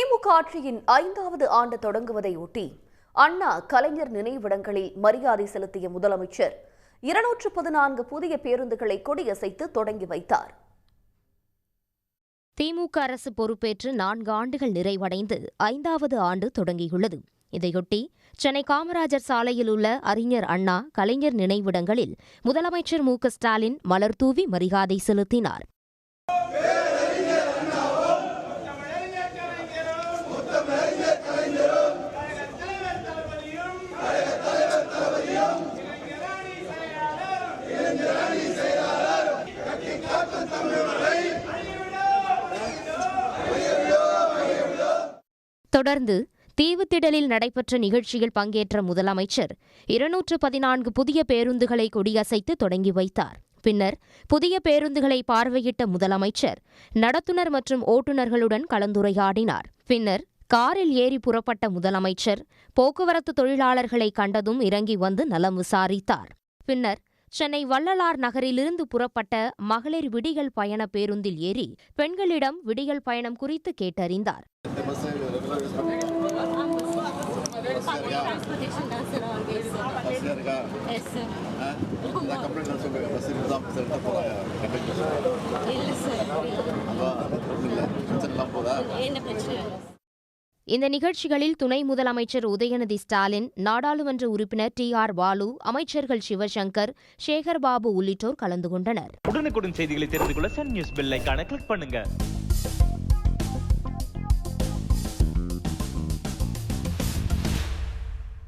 திமுக ஆட்சியின் 5வது ஆண்டு தொடங்குவதையொட்டி அண்ணா கலைஞர் நினைவிடங்களில் மரியாதை செலுத்திய முதலமைச்சர் 214 புதிய பேருந்துகளை கொடியசைத்து தொடங்கி வைத்தார். திமுக அரசு பொறுப்பேற்று 4 ஆண்டுகள் நிறைவடைந்து 5வது ஆண்டு தொடங்கியுள்ளது. இதையொட்டி சென்னை காமராஜர் சாலையில் உள்ள அறிஞர் அண்ணா கலைஞர் நினைவிடங்களில் முதலமைச்சர் மு.க.ஸ்டாலின் மலர்தூவி மரியாதை செலுத்தினார். தொடர்ந்து தீவுத்திடலில் நடைபெற்ற நிகழ்ச்சியில் பங்கேற்ற முதலமைச்சர் 214 புதிய பேருந்துகளை கொடியசைத்து தொடங்கி வைத்தார். பின்னர் புதிய பேருந்துகளை பார்வையிட்ட முதலமைச்சர் நடத்துனர் மற்றும் ஓட்டுநர்களுடன் கலந்துரையாடினார். பின்னர் காரில் ஏறி புறப்பட்ட முதலமைச்சர் போக்குவரத்து தொழிலாளர்களை கண்டதும் இறங்கி வந்து நலம் விசாரித்தார். பின்னர் சென்னை வள்ளலார் நகரிலிருந்து புறப்பட்ட மகளிர் விடியல் பயண பேருந்தில் ஏறி பெண்களிடம் விடியல் பயணம் குறித்து கேட்டறிந்தார். இந்த நிகழ்ச்சிகளில் துணை முதலமைச்சர் உதயநிதி ஸ்டாலின், நாடாளுமன்ற உறுப்பினர் டி.ஆர். பாலு, அமைச்சர்கள் சிவசங்கர், சேகர்பாபு உள்ளிட்டோர் கலந்து கொண்டனர். உடனுக்குடன் செய்திகளை தெரிந்து கொள்ள சன் நியூஸ் பெல் ஐகானை கிளிக் பண்ணுங்க.